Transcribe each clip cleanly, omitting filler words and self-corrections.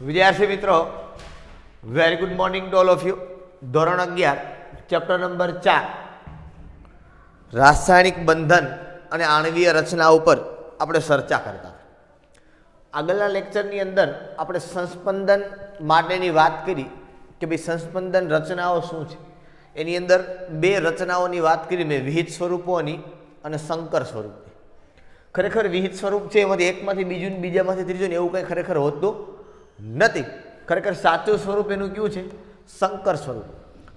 વિદ્યાર્થી મિત્રો, very good morning to all of you. ધોરણ 11 ચેપ્ટર નંબર 4 રાસાયણિક બંધન અને આણ્વીય રચના ઉપર આપણે ચર્ચા કરતા. આગળના લેક્ચરની અંદર આપણે સંસ્પંદન માટેની વાત કરી કે ભાઈ સંસ્પંદન રચનાઓ શું છે. એની અંદર બે રચનાઓની વાત કરી મેં, વિહિત સ્વરૂપોની અને સંકર સ્વરૂપની. ખરેખર વિહિત સ્વરૂપ છે એમાંથી એકમાંથી બીજું ને બીજામાંથી ત્રીજું ને એવું કંઈ ખરેખર હોતું નથી. ખરેખર સાચું સ્વરૂપ એનું કયું છે? સંકર સ્વરૂપ.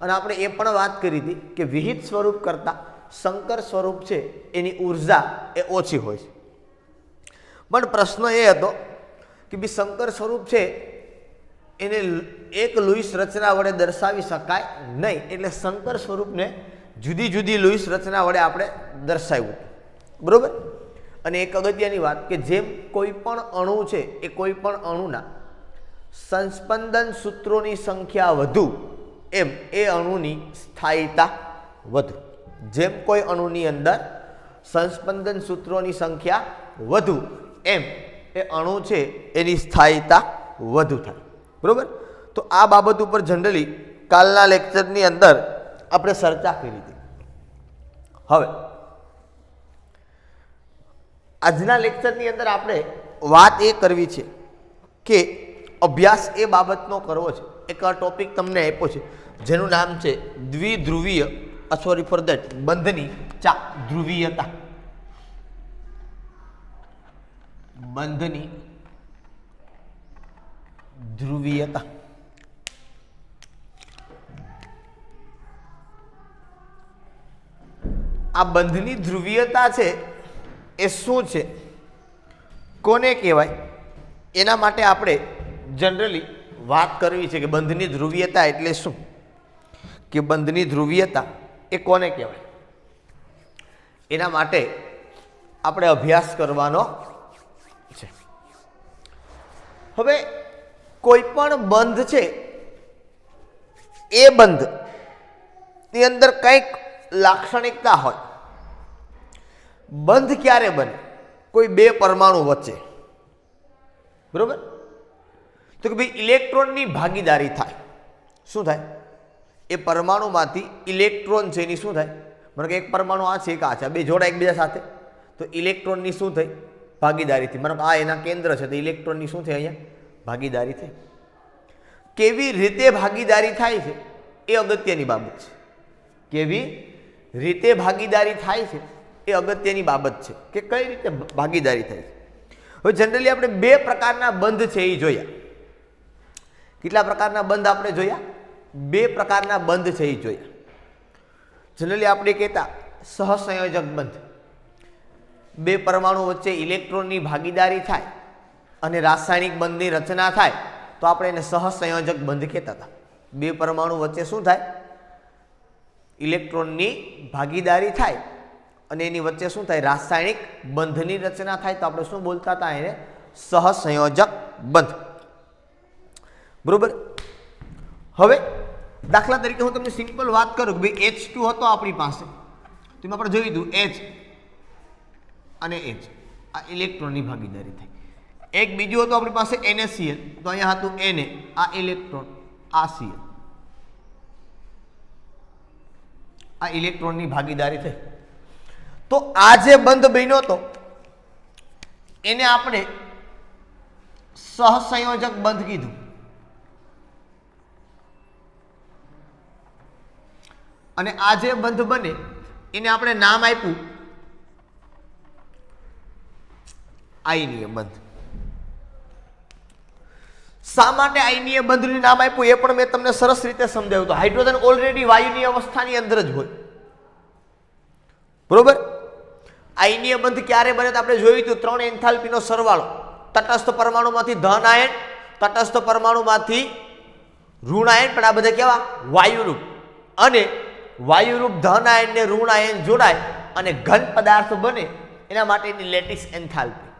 અને આપણે એ પણ વાત કરી હતી કે વિહિત સ્વરૂપ કરતાં સંકર સ્વરૂપ છે એની ઉર્જા એ ઓછી હોય છે. પણ પ્રશ્ન એ હતો કે ભાઈ સંકર સ્વરૂપ છે એને એક લુઈસ રચના વડે દર્શાવી શકાય નહીં, એટલે સંકર સ્વરૂપને જુદી જુદી લુઈસ રચના વડે આપણે દર્શાવ્યું, બરાબર. અને એક અગત્યની વાત કે જેમ કોઈ પણ અણુ છે એ કોઈ પણ અણુના સંસ્પંદન સૂત્રોની સંખ્યા વધુ એમ એ અણુની સ્થાયીતા વધુ. જેમ કોઈ અણુની અંદર સંસ્પંદન સૂત્રોની સંખ્યા વધુ એમ એ અણુ છે એની સ્થાયીતા વધુ થાય, બરાબર. તો આ બાબત ઉપર જનરલી કાલના લેક્ચરની અંદર આપણે ચર્ચા કરી હતી. હવે આજના લેક્ચરની અંદર આપણે વાત એ કરવી છે કે અભ્યાસ એ બાબતનો કરવો છે. એક ટોપિક તમને આપ્યો છે જેનું નામ છે દ્વિધ્રુવીય સોરી ફોર દેટ બંધની ધ્રુવીયતા. બંધની ધ્રુવીયતા. આ બંધની ધ્રુવીયતા છે એ શું છે, કોને કહેવાય, એના માટે આપણે જનરલી વાત કરવી છે કે બંધની ધ્રુવીયતા એટલે શું, કે બંધની ધ્રુવીયતા એ કોને કહેવાય. એના માટે આપણે અભ્યાસ કરવાનો છે. હવે કોઈ પણ બંધ છે એ બંધની અંદર કંઈક લાક્ષણિકતા હોય. બંધ ક્યારે બને? કોઈ બે પરમાણુ વચ્ચે, બરોબર. તો કે ભાઈ ઇલેક્ટ્રોનની ભાગીદારી થાય. શું થાય? એ પરમાણુમાંથી ઇલેક્ટ્રોન છે એની શું થાય? મને કે એક પરમાણુ આ છે એક આ છે, બે જોડા એકબીજા સાથે, તો ઇલેક્ટ્રોનની શું થઈ? ભાગીદારી. મને આ એના કેન્દ્ર છે તો ઇલેક્ટ્રોનની શું થઈ? અહીંયા ભાગીદારી થઈ. કેવી રીતે ભાગીદારી થાય છે એ અગત્યની બાબત છે. કેવી રીતે ભાગીદારી થાય છે એ અગત્યની બાબત છે કે કઈ રીતે ભાગીદારી થાય છે. હવે જનરલી આપણે બે પ્રકારના બંધ છે એ જોયા. કેટલા પ્રકારના બંધ આપણે જોયા? બે પ્રકારના બંધ છે એ જોયા. જનરલી આપણે કહેતા સહસંયોજક બંધ. બે પરમાણુ વચ્ચે ઇલેક્ટ્રોનની ભાગીદારી થાય અને રાસાયણિક બંધની રચના થાય તો આપણે એને સહસંયોજક બંધ કહેતા હતા. બે પરમાણુ વચ્ચે શું થાય? ઇલેક્ટ્રોનની ભાગીદારી થાય અને એની વચ્ચે શું થાય? રાસાયણિક બંધની રચના થાય તો આપણે શું બોલતા હતા? એને સહસંયોજક બંધ, બરોબર. હવે દાખલા તરીકે હું તમને સિમ્પલ વાત કરું કે ભાઈ H2 હતો આપણી પાસે, તો એમાં આપણે જોયું હતું H અને H આ ઇલેક્ટ્રોનની ભાગીદારી થઈ. એક બીજું હતું આપણી પાસે NaCl, તો અહીંયા હતું Na આ ઇલેક્ટ્રોન, આ Cl આ ઇલેક્ટ્રોનની ભાગીદારી થઈ. તો આ જે બંધ બન્યો હતો એને આપણે સહસંયોજક બંધ કીધું. અને આ જે બંધ બને એને આપણે નામ આપ્યું આયનીય બંધ. શા માટે આયનીય બંધનું નામ આપ્યું એ પણ મેં તમને સરસ રીતે સમજાવ્યું હતું. હાઇડ્રોજન ઓલરેડી વાયુની અવસ્થાની અંદર જ હોય, બરોબર. આયનીય બંધ ક્યારે બને તો આપણે જોયું હતું 3 એન્થાલ્પીનો સરવાળો. તટસ્થ પરમાણુમાંથી ધન આયન, તટસ્થ પરમાણુમાંથી ઋણ આયન, પણ આ બધા કેવા? વાયુરૂપ. અને વાયુરૂપ ધન આયન ને ઋણ આયન જોડાય અને ઘન પદાર્થ બને એના માટેની લેટિસ એન્થાલ્પી.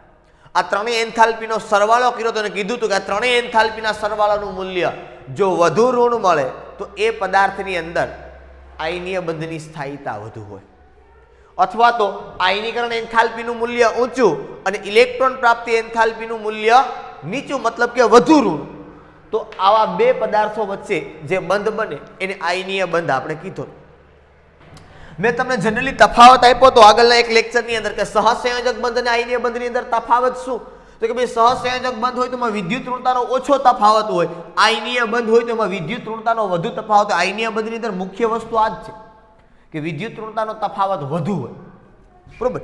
આ ત્રણેય એન્થાલ્પીનો સરવાળો કર્યો તો કીધું હતું કે આ ત્રણેય એન્થાલ્પીના સરવાળાનું મૂલ્ય જો વધુ ઋણ મળે તો એ પદાર્થની અંદર આયનીય બંધની સ્થાયીતા વધુ હોય, અથવા તો આયનીકરણ એન્થાલ્પીનું મૂલ્ય ઊંચું અને ઇલેક્ટ્રોન પ્રાપ્તિ એન્થાલ્પીનું મૂલ્ય નીચું, મતલબ કે વધુ ઋણ, તો આવા બે પદાર્થો વચ્ચે જે બંધ બને એને આયનીય બંધ આપણે કીધો. મેં તમને જનરલી તફાવત આપ્યો તો આગળના એક લેક્ચરની અંદર કે સહસંયોજક બંધ અને આયનીય બંધની અંદર તફાવત શું? તો કે ભાઈ સહસંયોજક બંધ હોય તો એમાં વિદ્યુત ઋણતાનો ઓછો તફાવત હોય, આયનીય બંધ હોય તો એમાં વિદ્યુત ઋણતાનો વધુ તફાવત હોય. આયનીય બંધની અંદર મુખ્ય વસ્તુ આ જ છે કે વિદ્યુત ઋણતાનો તફાવત વધુ હોય, બરોબર.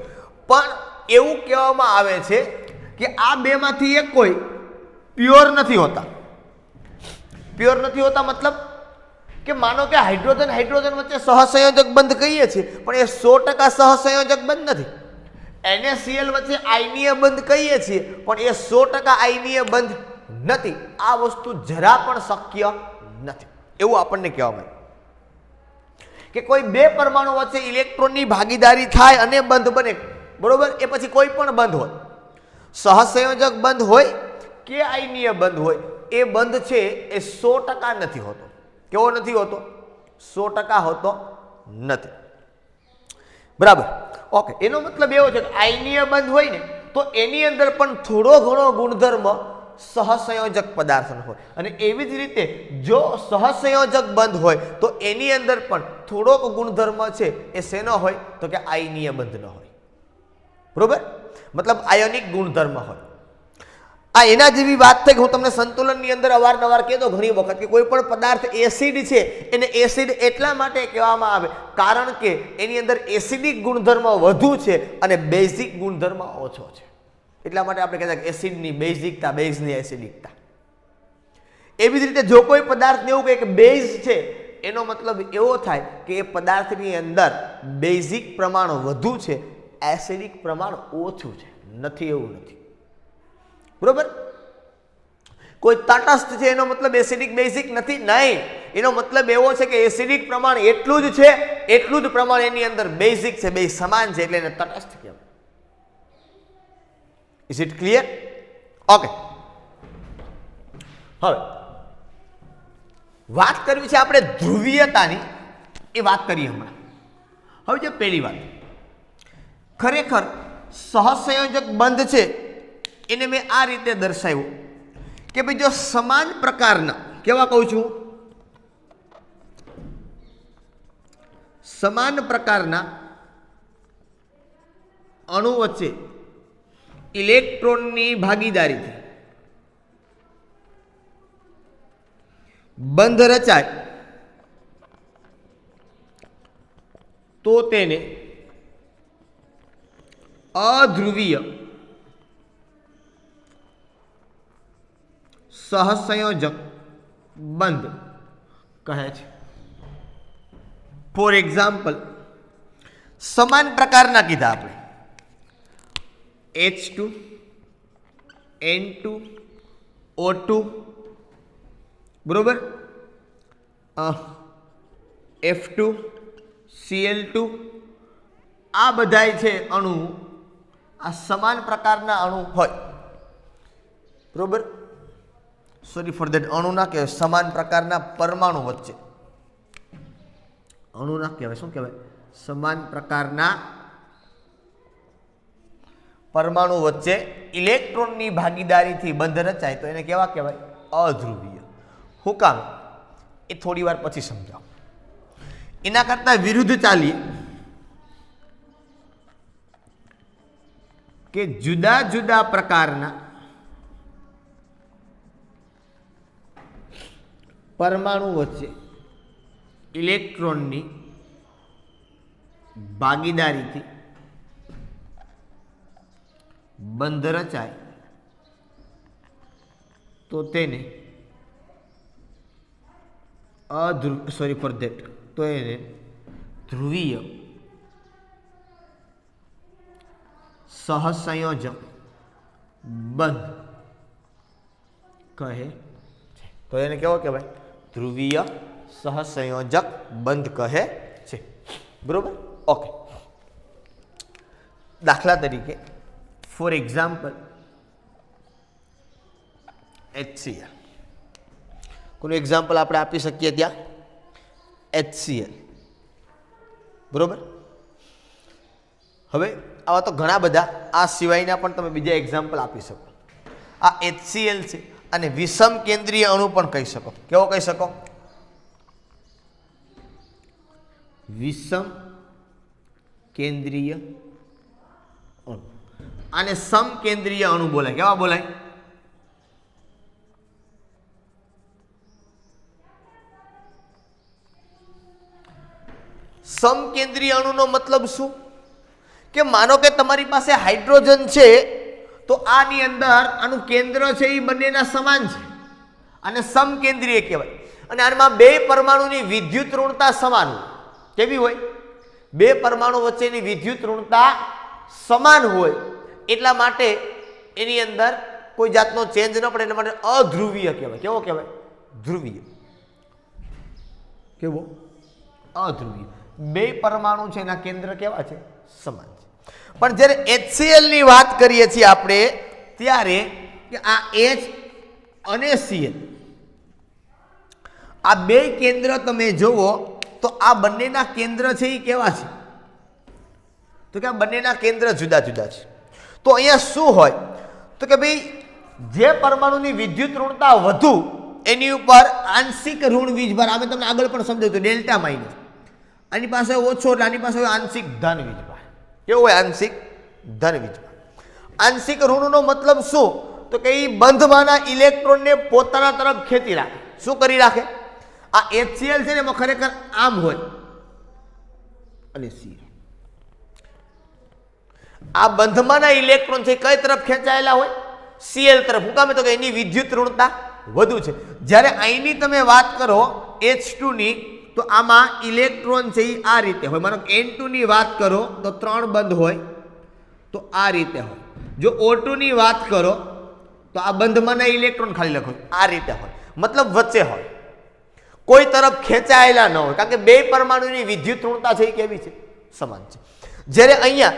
પણ એવું કહેવામાં આવે છે કે આ બેમાંથી એક કોઈ પ્યોર નથી હોતા. પ્યોર નથી હોતા મતલબ કે માનો કે હાઇડ્રોજન હાઇડ્રોજન વચ્ચે સહસંયોજક બંધ કહીએ છીએ પણ એ 100% સહસંયોજક બંધ નથી. NaCl વચ્ચે આયનીય બંધ કહીએ છીએ પણ એ 100% આયનીય બંધ નથી. આ વસ્તુ જરા પણ શક્ય નથી એવું આપણને કહેવામાં આવે કે કોઈ બે પરમાણુ વચ્ચે ઇલેક્ટ્રોનની ભાગીદારી થાય અને બંધ બને, બરોબર. એ પછી કોઈ પણ બંધ હોય, સહસંયોજક બંધ હોય કે આયનીય બંધ હોય, એ બંધ છે એ 100% નથી હોતો. કેવો નથી હોતો? 100% હોતો નથી, બરાબર. ઓકે, એનો મતલબ એવો છે કે આયનીય બંધ હોય ને તો એની અંદર પણ થોડો ઘણો ગુણધર્મ સહસંયોજક પદાર્થનો હોય, અને એવી જ રીતે જો સહસંયોજક બંધ હોય તો એની અંદર પણ થોડોક ગુણધર્મ છે એ શેનો હોય? તો કે આયનીય બંધનો હોય, બરોબર. મતલબ આયોનિક ગુણધર્મ હોય. આ એના જેવી વાત થઈ કે હું તમને સંતુલનની અંદર અવારનવાર કહેતો ઘણી વખત કે કોઈ પણ પદાર્થ એસિડ છે એને એસિડ એટલા માટે કહેવામાં આવે કારણ કે એની અંદર એસિડિક ગુણધર્મ વધુ છે અને બેઝિક ગુણધર્મ ઓછો છે. એટલા માટે આપણે કહેતા કે એસિડની બેઝિકતા, બેઝની એસિડિકતા. એવી જ રીતે જો કોઈ પદાર્થને એવું કહે કે બેઝ છે એનો મતલબ એવો થાય કે એ પદાર્થની અંદર બેઝિક પ્રમાણ વધુ છે, એસિડિક પ્રમાણ ઓછું છે. નથી એવું નથી, બરોબર. કોઈ તટસ્થ છે એનો મતલબ એસિડિક બેઝિક નથી, નહીં. એનો મતલબ એવો છે કે એસિડિક પ્રમાણ એટલું જ છે, એટલું જ પ્રમાણ એની અંદર બેઝિક છે, બે સમાન છે એટલે એને તટસ્થ કહેવાય. Is it clear? ઓકે, હવે વાત કરવી છે આપણે ધ્રુવીયતાની. એ વાત કરીએ હમણાં. હવે જે પહેલી વાત, ખરેખર સહસંયોજક બંધ છે એને મેં આ રીતે દર્શાવ્યું કે ભાઈ જો સમાન પ્રકારના, કેવા કહું છું, સમાન પ્રકારના અણુ વચ્ચે ઇલેક્ટ્રોનની ભાગીદારીથી બંધ રચાય તો તેને અધ્રુવીય સહસંયોજક બંધ કહે છે. ફોર એક્ઝામ્પલ, સમાન પ્રકારના કીધા આપણે H2 N2 O2, બરોબર, F2 Cl2, આ બધાય છે અણુ, આ સમાન પ્રકારના અણુ હોય, બરોબર. સોરી ફોર દેટ, અણુ ના કહેવાય, સમાન પ્રકારના પરમાણુ વચ્ચે, અણુ ના કહેવાય, શું કહેવાય? સમાન પ્રકારના પરમાણુ વચ્ચે ઇલેક્ટ્રોનની ભાગીદારીથી બંધ રચાય તો એને કેવા કહેવાય? અધ્રુવીય. હું કામ? એ થોડી વાર પછી સમજાવું. એના કરતા વિરુદ્ધ ચાલીએ કે જુદા જુદા પ્રકારના પરમાણુ વચ્ચે ઇલેક્ટ્રોનની ભાગીદારીથી બંધ રચાય તો તેને એને ધ્રુવીય સહસંયોજક બંધ કહે છે. તો એને કેવો કહેવાય? ધ્રુવીય સહસંયોજક બંધ કહે છે, બરોબર. ઓકે, દાખલા તરીકે ફોર એક્ઝામ્પલ HCl. કોનું એક્ઝામ્પલ આપણે આપી શકીએ ત્યાં? HCl, બરોબર. હવે આવા તો ઘણા બધા, આ સિવાયના પણ તમે બીજા એક્ઝામ્પલ આપી શકો. આ HCl છે અને વિષમ કેન્દ્રીય અણુ પણ કહી શકો. કેવો કહી શકો? વિષમ કેન્દ્રીય અણુ. આને સમ કેન્દ્રીય અણુ બોલાય. કેવા બોલાય? સમકેન્દ્રીય અણુનો મતલબ શું? કે માનો કે તમારી પાસે હાઇડ્રોજન છે તો આની અંદર આનું કેન્દ્ર છે એ બંનેના સમાન છે અને સમકેન્દ્રીય કહેવાય. અને આમાં બે પરમાણુની વિદ્યુત ઋણતા સમાન હોય. કેવી હોય? બે પરમાણુ વચ્ચેની વિદ્યુત ઋણતા સમાન હોય એટલા માટે એની અંદર કોઈ જાતનો ચેન્જ ન પડે એટલા માટે અધ્રુવીય કહેવાય. કેવો કહેવાય? ધ્રુવીય. કેવો? અધ્રુવીય. બે પરમાણુ છે એના કેન્દ્ર કેવા છે? સમાન છે. પણ જ્યારે HCl ની વાત કરીએ છીએ આપણે ત્યારે કે આ H અને Cl આ બે કેન્દ્ર તમે જુઓ તો આ બંનેના કેન્દ્ર છે એ કેવા છે? તો કે આ બંનેના કેન્દ્ર જુદા જુદા છે. તો અહીંયા શું હોય તો કે ભાઈ જે પરમાણુની વિદ્યુત ઋણતા વધુ એની ઉપર આંશિક ઋણ વીજભાર, અમે તમને આગળ પણ સમજાવ્યું હતું, ડેલ્ટા માઇનસ. આની પાસે ઓછો એટલે આની પાસે આંશિક ધન વીજભાર. કેવું હોય? આંશિક ધન વીજભાર. આંશિક ઋણનો મતલબ શું? તો કે એ બંધમાંના ઇલેક્ટ્રોનને પોતાના તરફ ખેંચી રાખે. શું કરી રાખે? આ HCl છે ને એમાં ખરેખર આમ હોય અને Cl આ બંધમાંના ઇલેક્ટ્રોન છે કઈ તરફ ખેંચાયેલા હોય? Cl તરફ. શું કામ? તો કે એની વિદ્યુત ઋણતા વધુ છે. જ્યારે અહીંની તમે વાત કરો H2 ની તો આમાં ઇલેક્ટ્રોન છે એ આ રીતે હોય. માનો N2 ની વાત કરો તો 3 બંધ હોય તો આ રીતે હોય. જો O2 ની વાત કરો તો આ બંધમાંના ઇલેક્ટ્રોન ખાલી લખો આ રીતે હોય. મતલબ વચ્ચે હોય, કોઈ તરફ ખેંચાયેલા ન હોય, કારણ કે બે પરમાણુની વિદ્યુત ઋણતા છે એ કેવી છે? સમાન છે. જ્યારે અહીંયા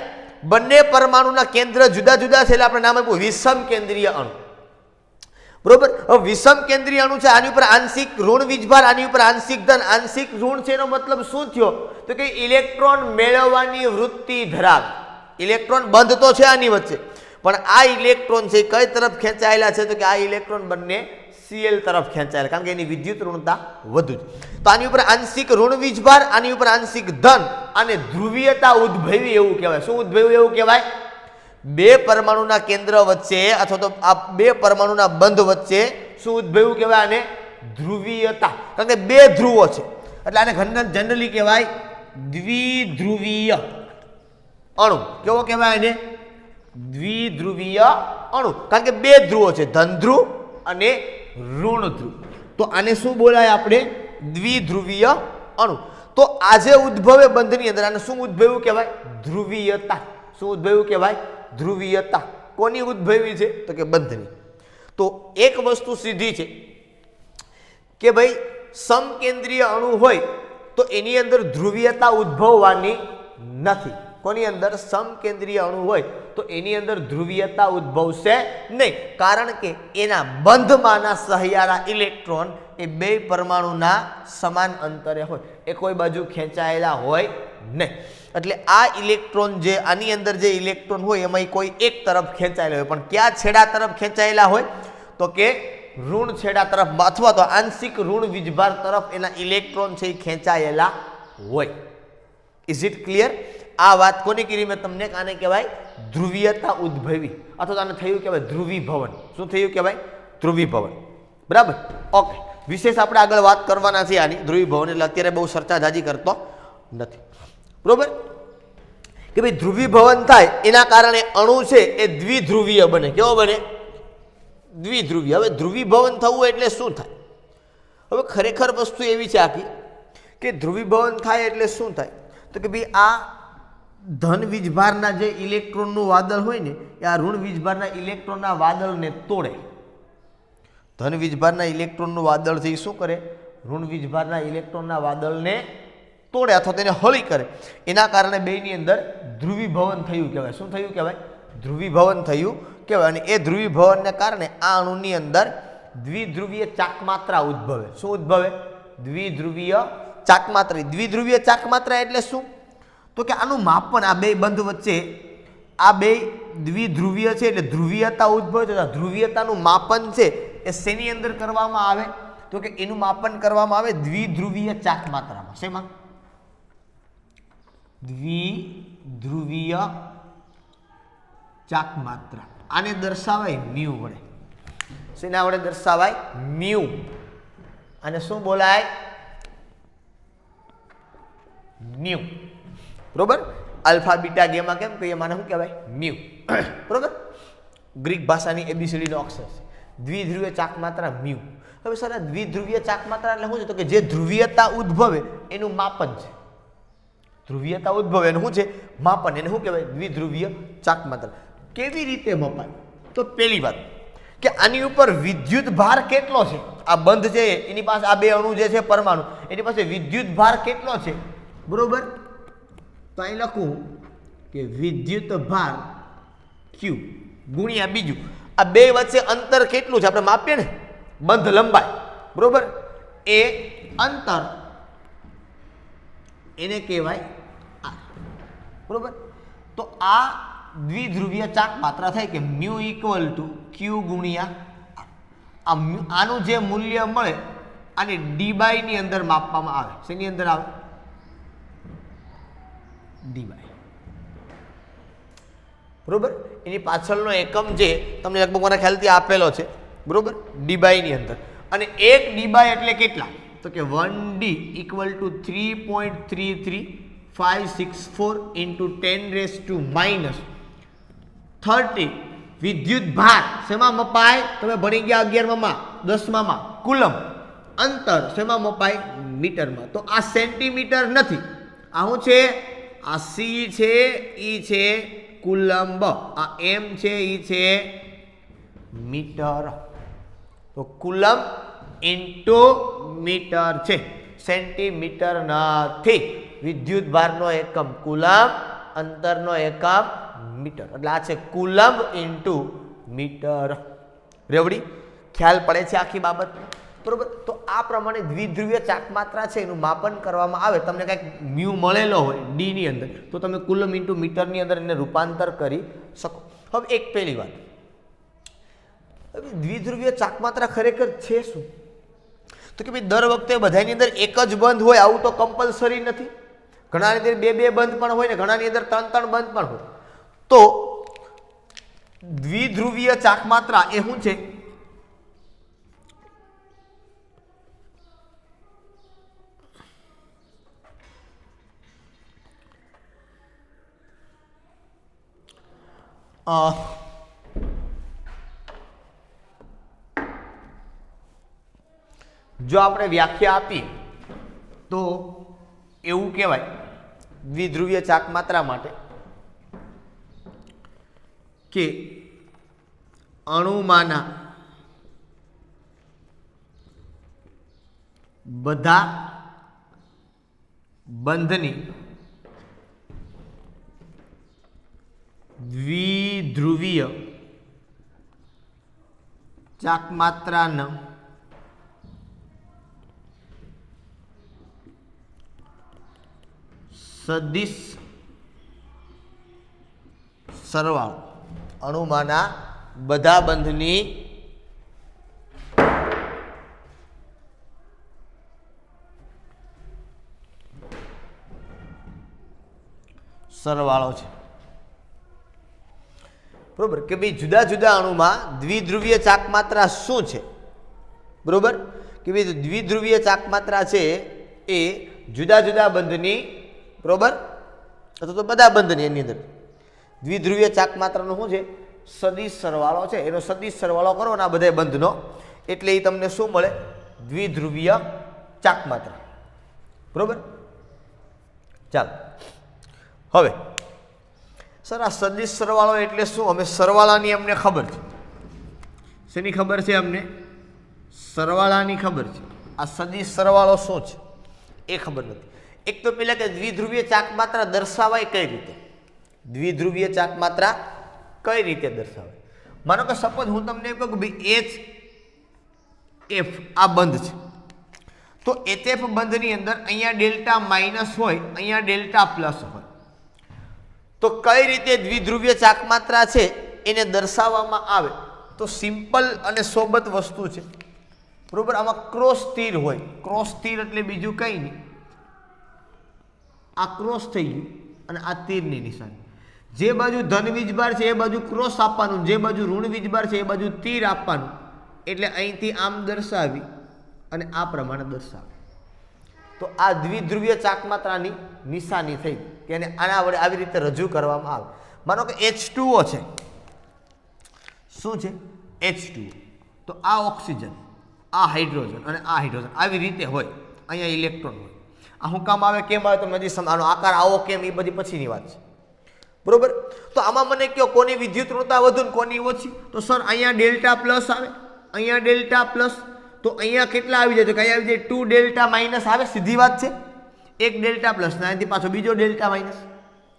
બંને પરમાણુના કેન્દ્ર જુદા જુદા છે એટલે આપણે નામ આપ્યું વિષમ કેન્દ્રીય અણુ. બરોબર? હવે વિષમ કેન્દ્રીય અણુ છે, આની ઉપર આંશિક ઋણ વીજભાર, આની ઉપર આંશિક ધન. આંશિક ઋણ છે એનો મતલબ શું થયો? તો કે ઇલેક્ટ્રોન મેળવવાની વૃત્તિ ધરાવે. ઇલેક્ટ્રોન બંધ તો છે આની વચ્ચે, પણ આ ઇલેક્ટ્રોન છે કઈ તરફ ખેંચાયેલા છે? તો કે આ ઇલેક્ટ્રોન બંને Cl તરફ ખેંચાયેલા, કારણ કે એની વિદ્યુત ઋણતા વધુ છે. તો આની ઉપર આંશિક ઋણ વીજભાર, આની ઉપર આંશિક ધન અને ધ્રુવીયતા ઉદ્ભવી એવું કહેવાય. શું ઉદ્ભવ્યું એવું કહેવાય? બે પરમાણુના કેન્દ્ર વચ્ચે અથવા તો આ બે પરમાણુના બંધ વચ્ચે શું ઉદ્ભવ્યું કહેવાય? આને ધ્રુવીયતા. કારણ કે બે ધ્રુવો છે એટલે આને જનરલી કહેવાય દ્વિધ્રુવીય અણુ. કેવો કહેવાય એને? દ્વિધ્રુવીય અણુ. કારણ કે બે ધ્રુવો છે, ધન ધ્રુવ અને ઋણ ધ્રુવ. તો આને શું બોલાય આપણે? દ્વિધ્રુવીય અણુ. તો આજે ઉદ્ભવે બંધની અંદર આને શું ઉદ્ભવ્યું કહેવાય? ધ્રુવીયતા. શું ઉદ્ભવ્યું કહેવાય? ધ્રુવીયતા. કોની ઉદ્ભવી છે? તો કે બંધની. તો એક વસ્તુ સીધી છે કે ભાઈ સમકેન્દ્રીય અણુ હોય તો એની અંદર ધ્રુવીયતા ઉદ્ભવવાની નથી. કોની અંદર? સમકેન્દ્રીય અણુ હોય તો એની અંદર ધ્રુવીયતા ઉદ્ભવશે નહીં, કારણ કે એના બંધમાંના સહિયારા ઇલેક્ટ્રોન એ બે પરમાણુના સમાન અંતરે હોય, એ કોઈ બાજુ ખેંચાયેલા હોય નહીં. એટલે આ ઇલેક્ટ્રોન જે આની અંદર જે ઇલેક્ટ્રોન હોય એમાં કોઈ એક તરફ ખેંચાયેલા હોય, પણ ક્યાં છેડા તરફ ખેંચાયેલા હોય? તો કે ઋણ છેડા તરફ અથવા તો આંશિક ઋણ વીજભાર તરફ એના ઇલેક્ટ્રોન છે એ ખેંચાયેલા હોય. Is it clear? આ વાત કોની કરી મેં તમને? આને કહેવાય ધ્રુવીયતા ઉદ્ભવી અથવા તો આને થયું કહેવાય ધ્રુવીભવન. શું થયું કહેવાય? ધ્રુવીભવન. બરાબર? ઓકે. વિશેષ આપણે આગળ વાત કરવાના છે આની ધ્રુવીભવન, એટલે અત્યારે બહુ ચર્ચા જાજી કરતો નથી. બરોબર? કે ભાઈ ધ્રુવીભવન થાય એના કારણે અણુ છે એ દ્વિધ્રુવીય બને. કેવો બને? દ્વિધ્રુવીય. હવે ધ્રુવીભવન થવું એટલે શું થાય? હવે ખરેખર વસ્તુ એવી છે આખી કે ધ્રુવીભવન થાય એટલે શું થાય? તો કે ભાઈ આ ધન વીજભારના જે ઇલેક્ટ્રોનનું વાદળ હોય ને એ આ ઋણ વીજભારના ઇલેક્ટ્રોનના વાદળને તોડે. ધન વીજભારના ઇલેક્ટ્રોનનું વાદળથી શું કરે? ઋણ વીજભારના ઇલેક્ટ્રોનના વાદળને તોડે અથવા તેને હળી કરે. એના કારણે બેની અંદર ધ્રુવીભવન થયું કહેવાય. શું થયું કહેવાય? ધ્રુવીભવન થયું કહેવાય. અને એ ધ્રુવીભવનને કારણે આ અણુની અંદર દ્વિધ્રુવીય ચાકમાત્રા ઉદ્ભવે. શું ઉદ્ભવે? દ્વિધ્રુવીય ચાકમાત્રા. દ્વિધ્રુવીય ચાકમાત્રા એટલે શું? તો કે આનું માપન આ બે બંધ વચ્ચે આ બે દ્વિધ્રુવીય છે એટલે ધ્રુવીયતા ઉદ્ભવે છે. ધ્રુવીયતાનું માપન છે એ શેની અંદર કરવામાં આવે તો કે એનું માપન કરવામાં આવે દ્વિધ્રુવીય ચાક માત્રામાં. શેમાં? દ્વિધ્રુવીય ચાક માત્રા. આને દર્શાવાય મ્યુ વડે. શેના વડે દર્શાવાય? મ્યુ. અને શું બોલાય? મ્યુ. બરોબર. અલ્ફા બીટા ગેમા કેમ કહીએ? માને શું કહેવાય? મ્યુ. બરોબર. ગ્રીક ભાષાની એબીસીડી નો અક્ષર છે. દ્વિધ્રુવીય ચાક માત્રા મ્યુ. હવે સર આ દ્વિધ્રુવીય ચાક માત્રા એટલે શું છે? તો કે જે ધ્રુવીયતા ઉદ્ભવે એનું માપન છે. ધ્રુવીયતા ઉદ્ભવે એનું શું છે? માપન. એને શું કહેવાય? દ્વિધ્રુવીય ચાક માત્રા. કેવી રીતે મપાય? તો પહેલી વાત કે આની ઉપર વિદ્યુત ભાર કેટલો છે? આ બંધ છે એની પાસે, આ બે અણુ જે છે પરમાણુ, એની પાસે વિદ્યુત ભાર કેટલો છે? બરોબર. તો અહીં લખું કે વિદ્યુત ભાર Q ગુણ્યા બીજું આ બે વચ્ચે અંતર કેટલું છે આપણે માપીએ ને, બંધ લંબાઈ. બરોબર. એ અંતર એને કહેવાય R. બરોબર. તો આ દ્વિધ્રુવીય ચાક માત્રા થાય કે મ્યુ ઇક્વલ ટુ Q ગુણ્યા R. આનું જે મૂલ્ય મળે આને ડી બાય ની અંદર માપવામાં આવે. શેની અંદર આવે? D by. બરોબર. એની પાછળનો એકમ જે તમને લગભગ મને ખ્યાલથી આપેલો છે. બરોબર. ડી બાય ની અંદર. અને એક ડી બાય એટલે કેટલા? તો કે 1D ઇક્વલ ટુ 3.33564 ઇન્ટુ 10⁻30 વિદ્યુત ભાર. શેમાં મપાય? તમે ભણી ગયા 11માં 10માં કુલમ. અંતર શેમાં મપાય? મીટરમાં. તો આ સેન્ટીમીટર નથી, આ શું છે? આ સી છે, ઈ છે કુલંબ, આ એમ છે, ઈ છે મીટર. તો કુલમ ઇન્ટુ મીટર છે, સેન્ટીમીટર નથી. વિદ્યુત ભારનો એકમ કુલમ, અંતરનો એકમ મીટર. એટલે આ છે કુલમ ઇન્ટુ મીટર. રેવડી ખ્યાલ પડે છે આખી બાબત? બરોબર. તો આ પ્રમાણે દ્વિધ્રુવીય ચાક માત્રા છે એનું માપન કરવામાં આવે. તમને કંઈક મ્યુ મળેલો હોય ડી ની અંદર તો તમે કુલમ ઇન્ટુ મીટરની અંદર એને રૂપાંતર કરી શકો. હવે એક પહેલી વાત, દ્વિધ્રુવીય ચાક માત્રા ખરેખર છે શું? તો કે ભાઈ દર વખતે બધાની અંદર એક જ બંધ હોય આવું તો કમ્પલસરી નથી. ઘણાની અંદર બે બે બંધ પણ હોય ને ઘણાની અંદર ત્રણ ત્રણ બંધ પણ હોય. તો દ્વિધ્રુવીય ચાક માત્રા એ શું છે? જો આપણે વ્યાખ્યા આપી તો એવું કહેવાય દ્વિધ્રુવીય ચાક માત્રા માટે કે અણુમાંના બધા બંધની દ્વિધ્રુવીય ચાક માત્રાનો સદિશ સરવાળો, અણુમાંના બધા બંધની સરવાળો છે. બરોબર. કે ભાઈ જુદા જુદા અણુમાં દ્વિધ્રુવીય ચાક માત્રા શું છે? બરોબર. કે ભાઈ દ્વિધ્રુવીય ચાક માત્રા છે એ જુદા જુદા બંધની, બરોબર, અથવા તો બધા બંધની એની અંદર દ્વિધ્રુવીય ચાક માત્રાનો શું છે? સદિશ સરવાળો છે. એનો સદિશ સરવાળો કરો ને આ બધા બંધનો એટલે એ તમને શું મળે? દ્વિધ્રુવીય ચાક માત્રા. બરોબર. ચાલો હવે સર આ સદિશ સરવાળો એટલે શું? અમે સરવાળાની અમને ખબર છે. શેની ખબર છે અમને? સરવાળાની ખબર છે. આ સદિશ સરવાળો શું છે એ ખબર નથી. એક તો પેલા કે દ્વિધ્રુવીય ચાક માત્રા દર્શાવાય કઈ રીતે? દ્વિધ્રુવીય ચાક માત્રા કઈ રીતે દર્શાવાય? માનો કે સપોઝ હું તમને એમ કહું કે ભાઈ HF આ બંધ છે, તો HF બંધની અંદર અહીંયા ડેલ્ટા માઇનસ હોય, અહીંયા ડેલ્ટા પ્લસ હોય. તો કઈ રીતે દ્વિધ્રુવીય ચાક માત્રા છે એને દર્શાવવામાં આવે? તો સિમ્પલ અને સોબત વસ્તુ છે, બરોબર. આમાં ક્રોસ તીર હોય, ક્રોસ તીર એટલે બીજું કંઈ નહીં, આ ક્રોસ થઈ ગયું અને આ તીરની નિશાની. જે બાજુ ધન વીજભાર છે એ બાજુ ક્રોસ આપવાનું, જે બાજુ ઋણ વીજભાર છે એ બાજુ તીર આપવાનું. એટલે અહીંથી આમ દર્શાવી અને આ પ્રમાણે દર્શાવે તો આ દ્વિધ્રુવીય ચાકમાત્રાની નિશાની થઈ કે એને આના વડે આવી રીતે રજૂ કરવામાં આવે. માનો કે H2O છે, શું છે? H2O. તો આ ઓક્સિજન, આ હાઇડ્રોજન અને આ હાઇડ્રોજન આવી રીતે હોય. અહીંયા ઇલેક્ટ્રોન હોય. આ શું કામ આવે, કેમ આવે, તમે હજી આનો આકાર આવો કેમ, એ બધી પછીની વાત છે, બરોબર. તો આમાં મને કહો કોની વિદ્યુત ઋણતા વધુ ને કોની ઓછી? તો સર અહીંયા ડેલ્ટા પ્લસ આવે, અહીંયા ડેલ્ટા પ્લસ. તો અહીંયા કેટલા આવી જાય? તો અહીંયા આવી જાય 2 ડેલ્ટા માઇનસ આવે, સીધી વાત છે. એક ડેલ્ટા પ્લસ ને અહીંથી પાછો બીજો ડેલ્ટા માઇનસ,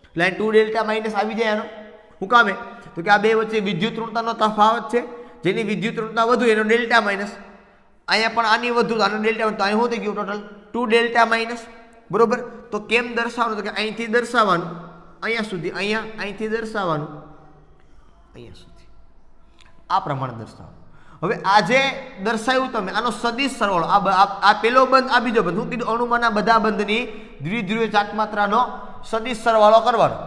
એટલે 2 ડેલ્ટા માઇનસ આવી જાય. આનો શું કામે? તો કે આ બે વચ્ચે વિદ્યુત ઋણતાનો તફાવત છે, જેની વિદ્યુત ઋણતા વધુ એનો ડેલ્ટા માઇનસ. અહીંયા પણ આની વધુ, આનો ડેલ્ટા, તો અહીં શું થઈ ગયું? ટોટલ 2 ડેલ્ટા માઇનસ, બરોબર. તો કેમ દર્શાવવાનું? તો કે અહીંથી દર્શાવવાનું અહીંયા સુધી, અહીંથી દર્શાવવાનું અહીંયા સુધી, આ પ્રમાણે દર્શાવવાનું. હવે આ જે દર્શાવ્યું તમે, આનો સદિશ સરવાળો, આ પેલો બંધ, આ બીજો બંધ, હું કીધું અણુમાંના બધા બંધની દ્વિધ્રુવીય ચાકમાત્રાનો સદિશ સરવાળો કરવાનો.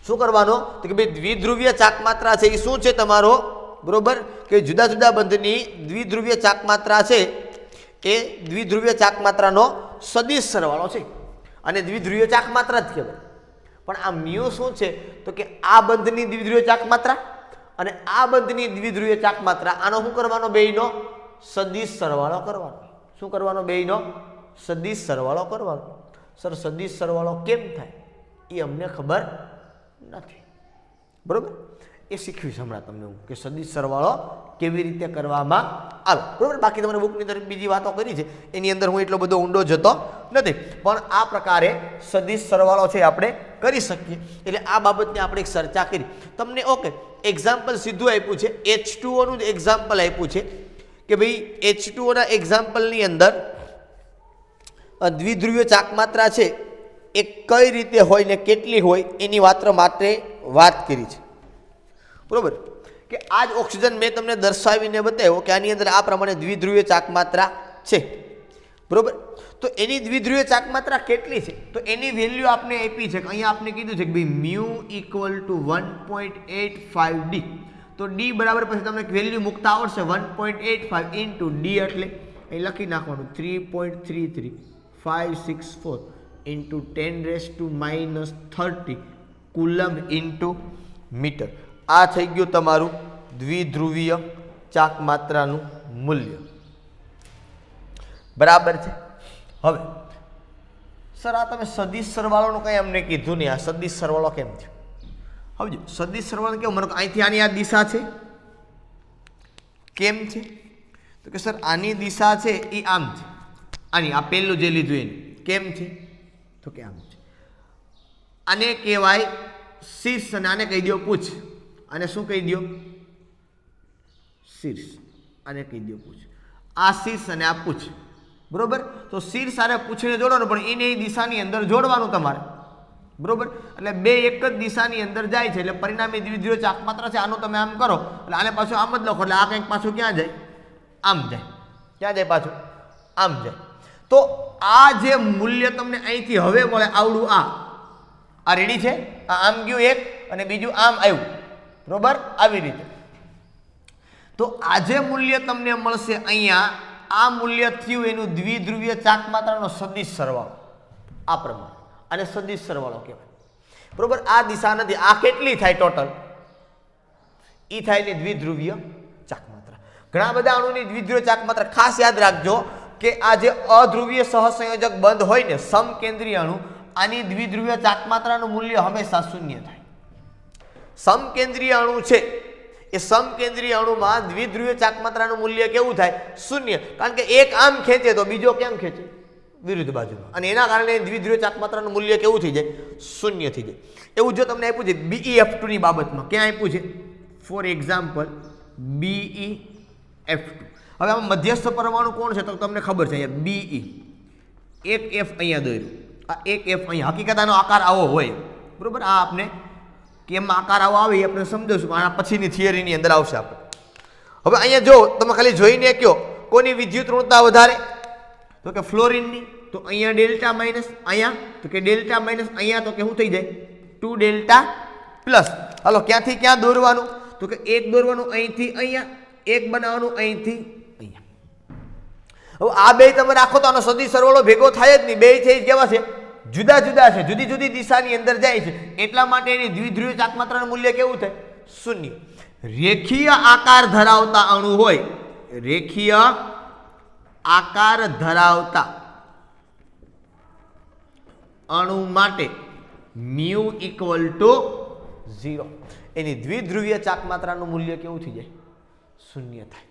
શું કરવાનો? તો કે ભાઈ દ્વિધ્રુવીય ચાકમાત્રા છે એ શું છે તમારો, બરોબર, કે જુદા જુદા બંધની દ્વિધ્રુવીય ચાકમાત્રા છે એ દ્વિધ્રુવીય ચાકમાત્રાનો સદિશ સરવાળો છે અને દ્વિધ્રુવીય ચાકમાત્રા જ કહેવાય. પણ આ મ્યુ શું છે? તો કે આ બંધની દ્વિધ્રુવીય ચાકમાત્રા અને આ બંધની દ્વિધ્રુવીય ચાકમાત્રા, આનો શું કરવાનો? બેયનો સદિશ સરવાળો કરવાનો. શું કરવાનો? બેયનો સદિશ સરવાળો કરવાનો. સર સદિશ સરવાળો કેમ થાય એ અમને ખબર નથી, બરોબર. એ શીખવીશ હમણાં તમને હું, કે સદિશ સરવાળો કેવી રીતે કરવામાં આવે, બરોબર. બાકી તમારે બુકની તરફ બીજી વાતો કરી છે, એની અંદર હું એટલો બધો ઊંડો જતો નથી, પણ આ પ્રકારે સદિશ સરવાળો છે આપણે કરી શકીએ. એટલે આ બાબતને આપણે એક ચર્ચા કરી. તમને ઓકે એક્ઝામ્પલ સીધું આપ્યું છે, H2O નું જ એક્ઝામ્પલ આપ્યું છે કે ભાઈ H2O ના એક્ઝામ્પલની અંદર દ્વિધ્રુવીય ચાકમાત્રા છે એ કઈ રીતે હોય ને કેટલી હોય એની માટે વાત કરી છે, બરોબર. કે આ જ ઓક્સિજન મેં તમને દર્શાવીને બતાવ્યો કે આની અંદર આ પ્રમાણે દ્વિધ્રુવીય ચાકમાત્રા છે, બરોબર. તો એની દ્વિધ્રુવીય ચાકમાત્રા કેટલી છે? તો એની વેલ્યુ આપણે આપી છે કે અહીંયા આપણે કીધું છે કે ભાઈ મ્યુ ઇક્વલ ટુ 1.85 ડી. તો ડી બરાબર પછી તમને વેલ્યુ મૂકતા આવડશે 1.85 ઇન્ટુ ડી એટલે અહીં લખી નાખવાનું 3.33564 ઇન્ટુ 10⁻³ કુલમ ઇન્ટુ મીટર. આ થઈ ગયું તમારું દ્વિધ્રુવીય ચાકમાત્રાનું મૂલ્ય, બરાબર છે. હવે સર આ તમે સદિશ સરવાળોનું કંઈ અમને કીધું નહીં, આ સદિશ સરવાળો કેમ છે? હવે જો સદિશ સરવાળો કેવું, મને અહીંથી આની આ દિશા છે, કેમ છે? તો કે સર આની દિશા છે એ આમ છે, આની આ પહેલું જે લીધું એની કેમ છે? તો કે આમ છે. આને કહેવાય શીર્ષ અને આને કહી દો પૂછ. આને શું કહી દો? શીર્ષ. આને કહી દો પૂછ. આ શીર્ષ અને આ પૂછ, બરોબર. તો શીર્ષ આને પૂછીને જોડવાનું, પણ એની દિશાની અંદર જોડવાનું તમારે, બરોબર. એટલે બે એક જ દિશાની અંદર જાય છે, એટલે પરિણામી દ્વિધ્રુવીય ચાકમાત્રા છે. આનું તમે આમ કરો એટલે આને પાછું આમ જ લખો, એટલે આ કંઈક પાછું ક્યાં જાય? આમ જાય. ક્યાં જાય? પાછું આમ જાય. તો આ જે મૂલ્ય તમને અહીંથી હવે મળે આવડું, આ રેડી છે, આ આમ ગયું એક અને બીજું આમ આવ્યું, બરોબર, આવી રીતે. તો આ જે મૂલ્ય તમને મળશે અહીંયા, આ મૂલ્ય થયું એનું દ્વિધ્રુવીય ચાકમાત્રાનો સદિશ સરવાળો, આ પ્રમાણે. અને સદિશ સરવાળો કહેવાય, બરોબર. આ દિશા નથી, આ કેટલી થાય ટોટલ? એ થાય ને દ્વિધ્રુવીય ચાકમાત્રા. ઘણા બધા અણુની દ્વિધ્રુવીય ચાકમાત્રા ખાસ યાદ રાખજો કે આ જે અધ્રુવીય સહસંયોજક બંધ હોય ને સમકેન્દ્રીય અણુ, આની દ્વિધ્રુવીય ચાકમાત્રાનું મૂલ્ય હંમેશા શૂન્ય થાય. સમકેન્દ્રીય અણુ છે એ સમકેન્દ્રીય અણુમાં દ્વિધ્રુવીય ચાકમાત્રાનું મૂલ્ય કેવું થાય? શૂન્ય. કારણ કે એક આમ ખેંચે તો બીજો કેમ ખેંચે? વિરુદ્ધ બાજુમાં. અને એના કારણે દ્વિધ્રુવીય ચાકમાત્રાનું મૂલ્ય કેવું થઈ જાય? શૂન્ય થઈ જાય. એવું જો તમને આપ્યું છે BeF2 ની બાબતમાં, ક્યાં આપ્યું છે? For example BeF2. હવે આમાં મધ્યસ્થ પરમાણુ કોણ છે? તો તમને ખબર છે અહીંયા Be. એક F અહીંયા દોર્યું, આ એક F અહીંયા. હકીકત આનો આકાર આવો હોય, બરોબર. આ આપણે કેમ આકાર આવો આવે એ આપણે સમજાવશું, આના પછીની થિયરીની અંદર આવશે આપણે. હવે અહીંયા જો તમે ખાલી જોઈને કહો કોની વિદ્યુત ઋણતા વધારે, તો કે ફ્લોરિનની. તો અહીંયા ડેલ્ટા માઇનસ, અહીંયા તો કે ડેલ્ટા માઇનસ, અહીંયા તો કે શું થઈ જાય 2 ડેલ્ટા પ્લસ. હાલો ક્યાંથી ક્યાં દોરવાનું, તો કે એક દોરવાનું અહીંથી અહીંયા, એક બનાવવાનું અહીંથી અહીંયા. હવે આ બે તમે રાખો તો આનો સદિશ સરવાળો ભેગો થાય જ નહીં, બે છે કેવા છે જુદા જુદા છે, જુદી જુદી દિશાની અંદર જાય છે, એટલા માટે એની દ્વિધ્રુવીય ચાકમાત્રાનું મૂલ્ય કેવું થાય શૂન્ય. રેખીય આકાર ધરાવતા અણુ હોય, રેખીય આકાર ધરાવતા અણુ માટે મ્યુ ઇક્વલ ટુ 0, એની દ્વિધ્રુવીય ચાકમાત્રાનું મૂલ્ય કેવું થઈ જાય શૂન્ય થાય.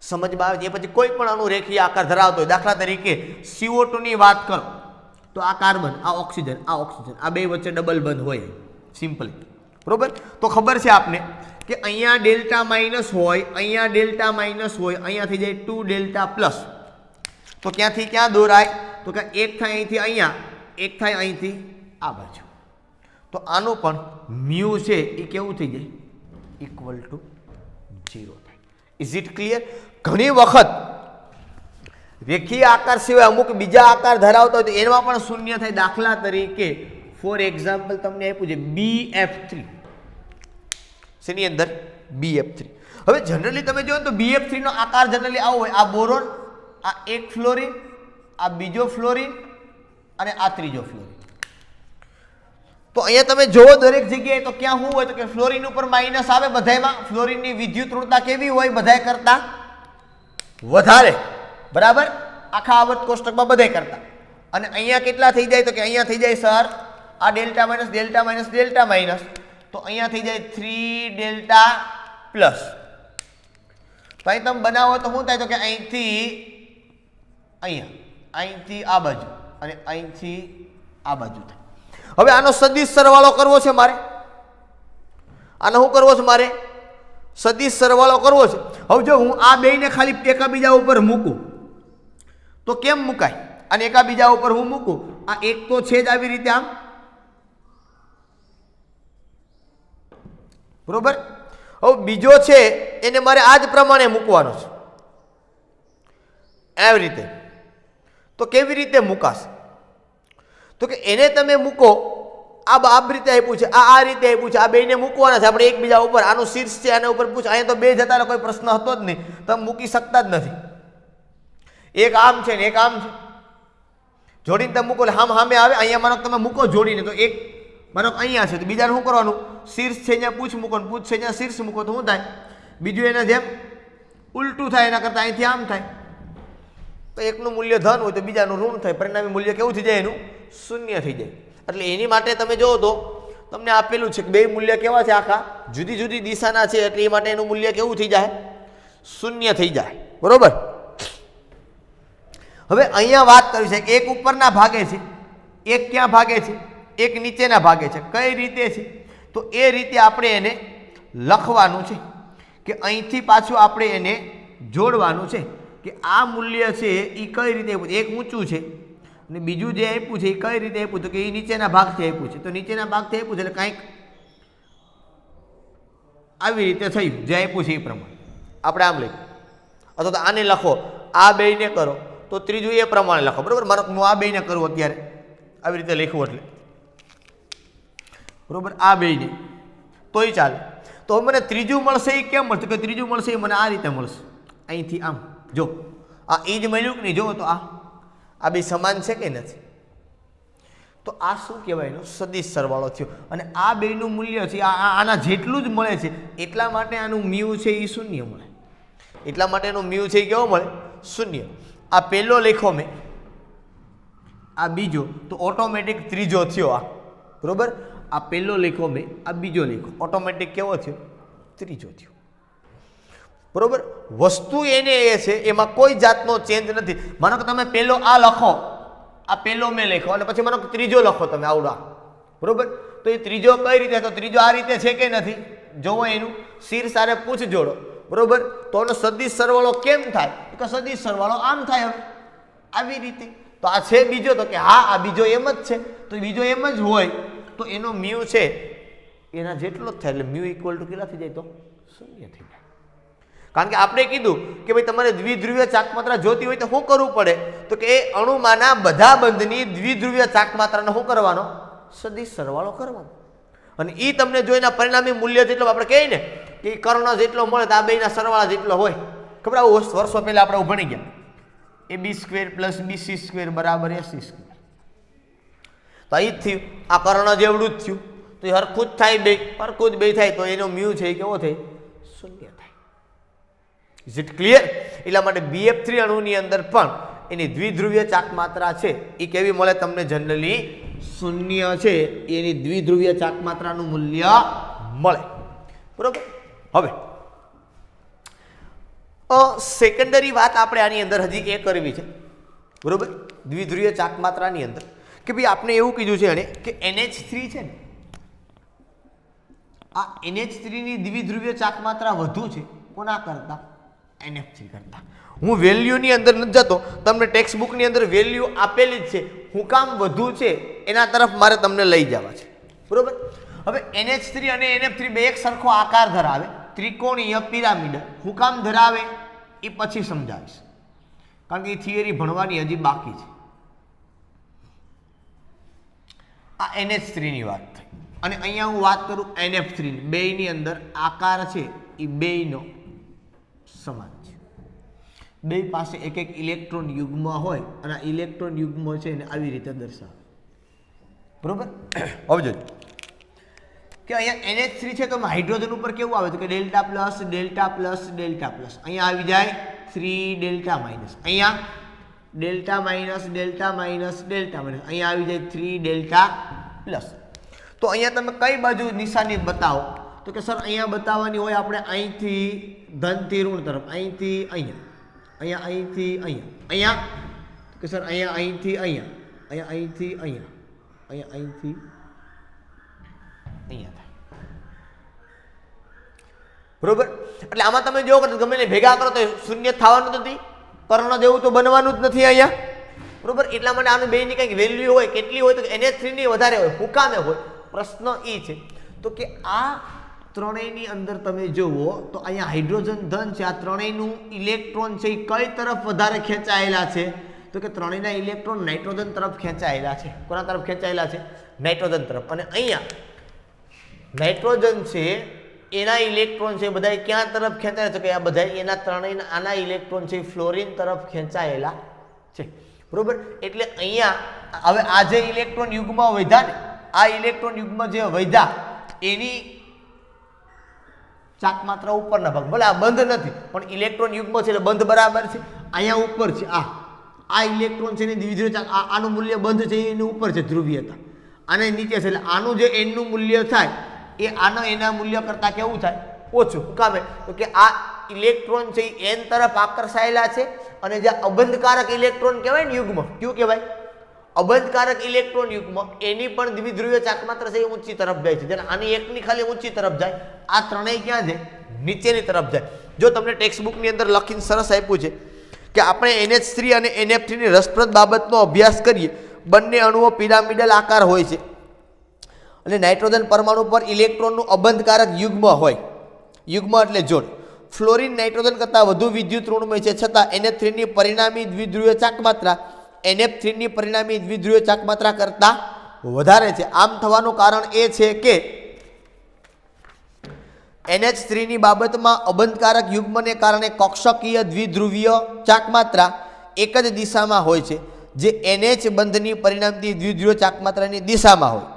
સમજમાં આવે. એ પછી કોઈ પણ અણુ રેખીય આકાર ધરાવતો હોય, દાખલા તરીકે CO2 ની વાત કરો તો આ કાર્બન, આ ઓક્સિજન, આ બે વચ્ચે ડબલ બંધ હોય સિમ્પલી, બરોબર. તો ખબર છે આપને કે અહીંયા ડેલ્ટા માઇનસ હોય, અહીંયા ડેલ્ટા માઇનસ હોય, અહીંયા થઈ જાય 2 ડેલ્ટા પ્લસ. તો ક્યાંથી ક્યાં દોરાય, તો કે એક થાય અહીંથી અહીંયા, એક થાય અહીંથી આ બાજુ. તો આનું પણ મ્યુ છે એ કેવું થઈ જાય ઇક્વલ ટુ 0 થાય. Is it clear? ઘણી વખત રેખીય આકાર સિવાય અમુક બીજા આકાર ધરાવતા હોય તો એમાં પણ શૂન્ય થાય. દાખલા તરીકે ફોર એક્ઝામ્પલ તમને આપ્યું છે BF3, શેની અંદર BF3. હવે જનરલી તમે જોયો તો BF3 નો આકાર જનરલી આવો હોય, આ બોરોન, આ એક ફ્લોરિન, આ બીજો ફ્લોરિન અને આ ત્રીજો ફ્લોરિન. તો અહીંયા તમે જોવો દરેક જગ્યાએ તો ક્યાં શું હોય તો કે ફ્લોરિન ઉપર માઇનસ આવે બધાયમાં. ફ્લોરિનની વિદ્યુત ઋણતા કેવી હોય બધાય કરતા વધારે, બરાબર, આખા આવર્ત કોષ્ટકમાં બધાય કરતા. અને અહીંયા કેટલા થઈ જાય તો કે અહીંયા થઈ જાય સર આ delta minus delta minus delta minus, તો અહીંયા થઈ જાય 3 ડેલ્ટા પ્લસ. તો અહીં તમે બનાવો તો શું થાય તો કે અહીંથી અહીંયા, અહીંથી આ બાજુ અને અહીંથી આ બાજુ થાય. હવે આનો સદિશ સરવાળો કરવો છે મારે, આનો શું કરવો છે મારે સદિશ સરવાળો કરવો છે. હવે જો હું આ બેયને ખાલી એકાબીજા ઉપર મૂકું તો કેમ મુકાય, અને એકાબીજા ઉપર હું મૂકું, આ એક તો છે જ આવી રીતે આમ, બરોબર. હવે બીજો છે એને મારે આ જ પ્રમાણે મૂકવાનો છે આવી રીતે. તો કેવી રીતે મુકાશે, તો કે એને તમે મૂકો આ રીતે આપ્યું છે, આ રીતે આપ્યું છે, આ બેને મૂકવાના છે આપણે એકબીજા ઉપર. આનું શીર્ષ છે આના ઉપર પૂછ, અહીંયા તો બે જતા કોઈ પ્રશ્ન હતો જ નહીં, તમે મૂકી શકતા જ નથી. એક આમ છે ને એક આમ છે, જોડીને તમે મૂકો એટલે સામે આવે. અહીંયા માનો તમે મૂકો જોડીને તો એક માનો અહીંયા છે તો બીજાને શું કરવાનું, શીર્ષ છે અહીંયા પૂછ મૂકો, પૂછ છે અહીંયા શીર્ષ મૂકો, તો શું થાય બીજું એના જેમ ઉલટું થાય, એના કરતાં અહીંથી આમ થાય. તો એકનું મૂલ્ય ધન હોય તો બીજાનું ઋણ થાય, પરિણામી મૂલ્ય કેવું થઈ જાય એનું શૂન્ય થઈ જાય. એટલે એની માટે તમે જુઓ તો તમને આપેલું છે કે બે મૂલ્ય કેવા છે આખા જુદી જુદી દિશાના છે, એટલે એ માટે એનું મૂલ્ય કેવું થઈ જાય શૂન્ય થઈ જાય, બરોબર. હવે અહીંયા વાત કરી છે કે એક ઉપરના ભાગે છે, એક ક્યાં ભાગે છે, એક નીચેના ભાગે છે. કઈ રીતે છે તો એ રીતે આપણે એને લખવાનું છે કે અહીંથી પાછું આપણે એને જોડવાનું છે કે આ મૂલ્ય છે એ કઈ રીતે આપ્યું, એક ઊંચું છે અને બીજું જે આપ્યું છે એ કઈ રીતે આપ્યું, તો કે એ નીચેના ભાગથી આપ્યું છે. તો નીચેના ભાગથી આપ્યું છે એટલે કાંઈક આવી રીતે થયું, જે આપ્યું છે એ પ્રમાણે આપણે આમ લખ્યું. અથવા તો આને લખો, આ બેયને કરો તો ત્રીજું એ પ્રમાણે લખો, બરોબર. મારો હું આ બેયને કરું અત્યારે આવી રીતે લખ્યું એટલે બરોબર, આ બેયને તોય ચાલે. તો મને ત્રીજું મળશે એ કેમ મળશે, કે ત્રીજું મળશે એ મને આ રીતે મળશે, અહીંથી આમ. જો આ એ જ મળ્યું કે નહીં, જો તો આ બે સમાન છે કે નથી, તો આ શું કહેવાય એનો સદિશ સરવાળો થયો. અને આ બેનું મૂલ્ય છે આના જેટલું જ મળે છે, એટલા માટે આનું મ્યુ છે એ શૂન્ય મળે, એટલા માટે એનું મ્યુ છે એ કેવો મળે શૂન્ય. આ પહેલો લેખો મેં, આ બીજો, તો ઓટોમેટિક ત્રીજો થયો આ, બરોબર. આ પહેલો લેખો મેં, આ બીજો લેખો, ઓટોમેટિક કેવો થયો ત્રીજો થયો, બરોબર. વસ્તુ એને એ છે એમાં કોઈ જાતનો ચેન્જ નથી. માનો કે તમે પહેલો આ લખો, આ પહેલો મેં લખો અને પછી માનો કે ત્રીજો લખો તમે આવડા, બરોબર. તો એ ત્રીજો કઈ રીતે, તો ત્રીજો આ રીતે છે કે નથી, જોવો એનું શીર્ષ સારે પૂછ જોડો, બરોબર. તો એનો સદિશ સરવાળો કેમ થાય, તો સદિશ સરવાળો આમ થાય. હવે આવી રીતે તો આ છે બીજો, તો કે હા આ બીજો એમ જ છે, તો બીજો એમ જ હોય તો એનો મ્યુ છે એના જેટલો જ થાય, એટલે મ્યુ ઇક્વલ ટુ કેટલા થઈ જાય? તો 0 થઈ જાય. કારણ કે આપણે કીધું કે ભાઈ તમારે દ્વિધ્રુવીય ચાકમાત્રા જોતી હોય તો શું કરવું પડે? તો કે એ અણુમાંના બધા બંધની દ્વિધ્રુવીય ચાકમાત્રાનો શું કરવાનો? સદિશ સરવાળો કરવાનો. અને એ તમને જોઈને પરિણામી મૂલ્ય જેટલો આપણે કહીએ ને કે કર્ણ જેટલો મળે તો આ બેના સરવાળા જેટલો હોય. ખબર આવું વર્ષો પહેલા આપણે ભણી ગયા, AB² + BC² બરાબર AC². તો અહીં જ થયું, આ કર્ણ જેવડું જ થયું. તો એ હરખું જ થાય, હરખું જ બે થાય તો એનો મ્યુ છે એ કેવો થાય? 0 થાય. Is it clear? એટલા માટે BF3 અણુની અંદર પણ એની દ્વિધ્રુવીય ચાકમાત્રા છે એ કેવી મળે તમને? જનરલી 0 છે એની દ્વિધ્રુવીય ચાકમાત્રાનું મૂલ્ય મળે. બરોબર. હવે સેકન્ડરી વાત આપણે આની અંદર હજી એ કરવી છે. બરોબર. દ્વિધ્રુવીય ચાકમાત્રાની અંદર કે ભાઈ આપણે એવું કીધું છે એને કે NH3 છે ને, આ NH3 ની દ્વિધ્રુવીય ચાકમાત્રા વધુ છે કોના કરતા? NF3 કરતા. હું વેલ્યુની અંદર નથી જતો, તમને ટેક્સ્ટ બુકની અંદર વેલ્યુ આપેલી જ છે. હું કામ વધુ છે એના તરફ મારે તમને લઈ જવા છે. બરોબર. હવે NH3 અને NF3 બે એક સરખો આકાર ધરાવે, ત્રિકોણીય પિરામિડ. હું કામ ધરાવે એ પછી સમજાવીશ, કારણ કે એ થિયરી ભણવાની હજી બાકી છે. આ NH3 ની વાત થઈ અને અહીંયા હું વાત કરું NF3 ની. બેયની અંદર આકાર છે એ બેયનો સમાન છે. બે પાસે એક એક ઇલેક્ટ્રોન યુગ્મ હોય અને આ ઇલેક્ટ્રોન યુગ્મ છે એને આવી રીતે દર્શાવે. બરોબર. હવે જોજો કે અહીંયા NH3 છે તો હાઇડ્રોજન ઉપર કેવું આવે? તો કે delta plus delta plus delta plus. અહીંયા આવી જાય 3 ડેલ્ટા માઇનસ, અહીંયા delta minus delta minus delta minus, અહીંયા આવી જાય 3 ડેલ્ટા પ્લસ. તો અહીંયા તમે કઈ બાજુ નિશાની બતાવો? તો કે સર અહીંયા બતાવવાની હોય આપણે અહીંથી ધનથી ઋણ તરફ, અહીંથી અહીંયા, અહીંયા અહીંથી અહીંયા, અહીંયા કે સર અહીંયા અહીંથી અહીંયા, અહીંયા અહીંથી અહીંયા, અહીંયા અહીંથી અહીંયા થાય. બરોબર. એટલે આમાં તમે જો ગમે ને ભેગા કરો તો શૂન્ય થવાનું નથી, કર્ણ જેવું તો બનવાનું જ નથી અહીંયા. બરોબર. એટલા માટે આનું બેની કંઈક વેલ્યુ હોય. કેટલી હોય? તો NH3 ની વધારે હોય. હુકામે હોય? પ્રશ્ન એ છે તો કે આ ત્રણેયની અંદર તમે જુઓ તો અહીંયા હાઇડ્રોજન ધન છે, આ ત્રણેયનું ઇલેક્ટ્રોન છે એ કઈ તરફ વધારે ખેંચાયેલા છે? તો કે ત્રણેયના ઇલેક્ટ્રોન નાઇટ્રોજન તરફ ખેંચાયેલા છે. કોના તરફ ખેંચાયેલા છે? નાઇટ્રોજન તરફ. અને અહીંયા નાઇટ્રોજન છે એના ઇલેક્ટ્રોન છે બધા ક્યાં તરફ ખેંચાયેલા છે? કે આ બધા એના ત્રણેયના આના ઇલેક્ટ્રોન છે ફ્લોરિન તરફ ખેંચાયેલા છે. બરોબર. એટલે અહીંયા હવે આ જે ઇલેક્ટ્રોન યુગ્મ વધ્યા ને, આ ઇલેક્ટ્રોન યુગ્મ જે વધ્યા એની ચાકમાત્રા ઉપરના ભાગ, ભલે આ બંધ નથી પણ ઇલેક્ટ્રોન યુગ્મ છે એટલે બંધ બરાબર છે. અહીંયા ઉપર છે આ ઇલેક્ટ્રોન છે એની દ્વિધ્રુવીય ચાક, આનું મૂલ્ય બંધ છે એની ઉપર છે ધ્રુવીયતા, આને નીચે છે. એટલે આનું જે એનનું મૂલ્ય થાય એ આના એના મૂલ્ય કરતાં કેવું થાય? ઓછું. કામે તો કે આ ઇલેક્ટ્રોન છે એ એન તરફ આકર્ષાયેલા છે અને જે અબંધકારક ઇલેક્ટ્રોન કહેવાય ને યુગ્મ, કયું કહેવાય? અબંધકારક ઇલેક્ટ્રોન યુગ્મ, એની પણ દ્વિધ્રુવીય ચાકમાત્રા છે એ ઊંચી તરફ જાય છે. જેને આની એકની ખાલી ઊંચી તરફ જાય, આ ત્રણેય ક્યાં છે? નીચેની તરફ જાય. જો તમને ટેક્સ્ટ બુકની અંદર લખીને સરસ આપ્યું છે કે આપણે NH3 અને NF3 ની રસપ્રદ બાબતનો અભ્યાસ કરીએ. બંને અણુઓ પિરામિડલ આકાર હોય છે અને નાઇટ્રોજન પરમાણુ પર ઇલેક્ટ્રોનનું અબંધકારક યુગ્મ હોય. યુગ્મ એટલે જોડ. ફ્લોરિન નાઇટ્રોજન કરતાં વધુ વિદ્યુત ઋણમય છે, છતાં NH3 ની પરિણામી દ્વિધ્રુવીય ચાકમાત્રા NF3 ની પરિણામી દ્વિધ્રુવીય ચાકમાત્રા કરતાં વધારે છે. આમ થવાનું કારણ એ છે કે NH3 ની બાબતમાં અબંધકારક યુગ્મને કારણે કક્ષકીય દ્વિધ્રુવીય ચાકમાત્રા એક જ દિશામાં હોય છે, જે NH બંધની પરિણામતી દ્વિધ્રુવીય ચાકમાત્રાની દિશામાં હોય.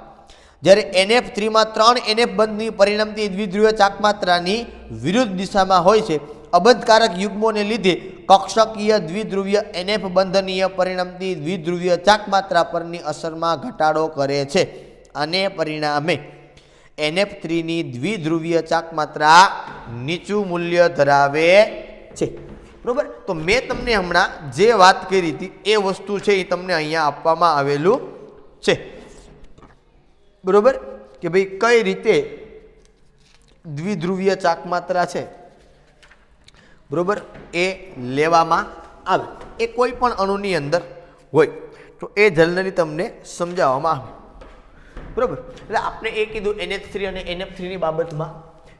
જ્યારે NF3 માં 3 NF બંધની પરિણામતી દ્વિધ્રુવીય ચાકમાત્રાની વિરુદ્ધ દિશામાં હોય છે. અબંધકારક યુગ્મોને લીધે કક્ષકીય દ્વિધ્રુવીય NF બંધનીય પરિણામતી દ્વિધ્રુવીય ચાકમાત્રા પરની અસરમાં ઘટાડો કરે છે અને પરિણામે NF3 ની દ્વિધ્રુવીય ચાકમાત્રા નીચું મૂલ્ય ધરાવે છે. બરોબર. તો મેં તમને હમણાં જે વાત કરી હતી એ વસ્તુ છે એ તમને અહીંયા આપવામાં આવેલું છે. બરોબર. કે ભાઈ કઈ રીતે દ્વિધ્રુવીય ચાકમાત્રા છે બરોબર એ લેવામાં આવે. એ કોઈ પણ અણુની અંદર હોય તો એ જનરલી તમને સમજાવવામાં આવે. બરોબર. એટલે આપણે એ કીધું NH3 અને NF3 ની બાબતમાં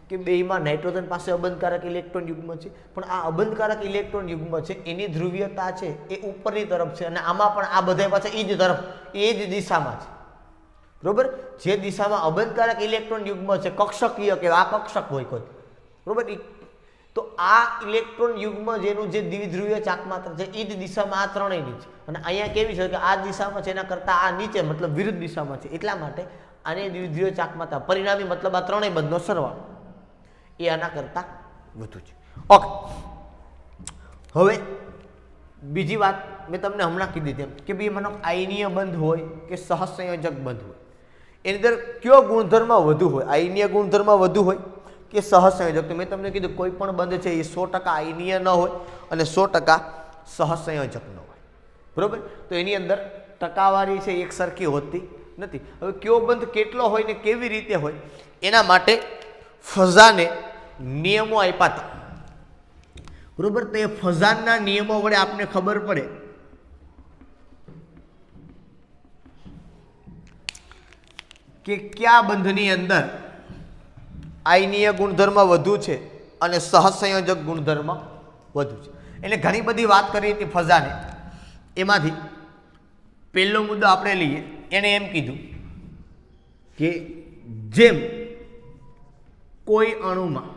કે બેયમાં નાઇટ્રોજન પાસે અબંધકારક ઇલેક્ટ્રોન યુગ્મ છે, પણ આ અબંધકારક ઇલેક્ટ્રોન યુગ્મ છે એની ધ્રુવીયતા છે એ ઉપરની તરફ છે, અને આમાં પણ આ બધા પાસે એ જ તરફ એ જ દિશામાં છે. બરોબર. જે દિશામાં અબંધકારક ઇલેક્ટ્રોન યુગ્મ છે કક્ષકીય કે આ કક્ષક હોય કોઈ, બરોબર, તો આ ઇલેક્ટ્રોન યુગ્મ જેનું જે દ્વિધ્રુવીય ચાકમાત્ર છે એ જ દિશામાં આ ત્રણેયની છે, અને અહીંયા કેવી છે કે આ દિશામાં છે એના કરતાં આ નીચે મતલબ વિરુદ્ધ દિશામાં છે, એટલા માટે આને દ્વિધ્રુવીય ચાકમાત્ર પરિણામી મતલબ આ ત્રણેય બંધનો સરવાળો એ આના કરતાં વધુ છે. ઓકે, હવે બીજી વાત મેં તમને હમણાં કીધી તેમ કે ભાઈ માનો આયનીય બંધ હોય કે સહસંયોજક બંધ હોય, એની અંદર કયો ગુણધર્મ વધુ હોય? આયનીય ગુણધર્મ વધુ હોય કે સહસંયોજક? તો મેં તમને કીધું કોઈ પણ બંધ છે એ 100% આયનીય ન હોય અને 100% સહસંયોજક ન હોય. બરોબર. તો એની અંદર ટકાવારી છે એક સરખી હોતી નથી. હવે કયો બંધ કેટલો હોય ને કેવી રીતે હોય એના માટે ફઝાને નિયમો આપ્યા હતા. બરોબર. તો એ ફઝાનના નિયમો વડે આપને ખબર પડે કે કયા બંધની અંદર આયનીય ગુણધર્મ વધુ છે અને સહસંયોજક ગુણધર્મ વધુ છે. એટલે ઘણી બધી વાત કરી હતી ફઝાને, એમાંથી પહેલો મુદ્દો આપણે લઈએ. એણે એમ કીધું કે જેમ કોઈ અણુમાં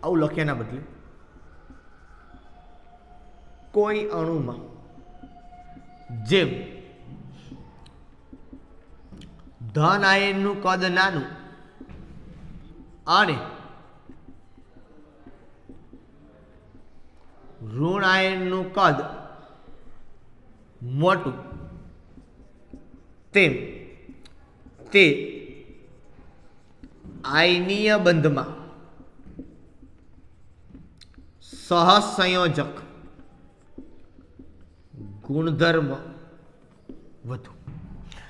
આવું લખ્યાના બદલે કોઈ અણુમાં જેમ ધન આયનનું કદ નાનું અને ઋણ આયનનું કદ મોટું તેમ તે આયનીય બંધમાં સહસંયોજક ગુણધર્મ વધુ.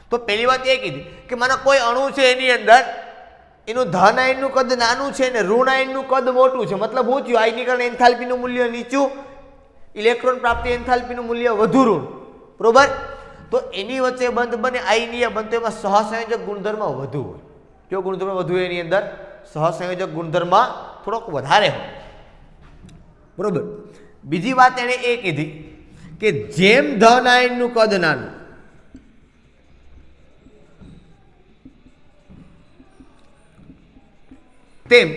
તો પહેલી વાત એ કીધી કે માનો કોઈ અણુ છે એની અંદર એનું ધન આયનનું કદ નાનું છે ને ઋણ આયનનું કદ મોટું છે, મતલબ શું થયું? આયનીકરણ એન્થાલ્પીનું મૂલ્ય નીચું, ઇલેક્ટ્રોન પ્રાપ્તિ એન્થાલ્પીનું મૂલ્ય વધુ ઋણ. બરોબર. તો એની વચ્ચે બંધ બને આયનીય બંધ, તો એમાં સહસંયોજક ગુણધર્મ વધુ હોય. કયો ગુણધર્મ વધુ હોય? એની અંદર સહસંયોજક ગુણધર્મ થોડોક વધારે હોય. બરોબર. બીજી વાત એણે એ કીધી કે જેમ ધન આયનનું કદ નાનું તેમ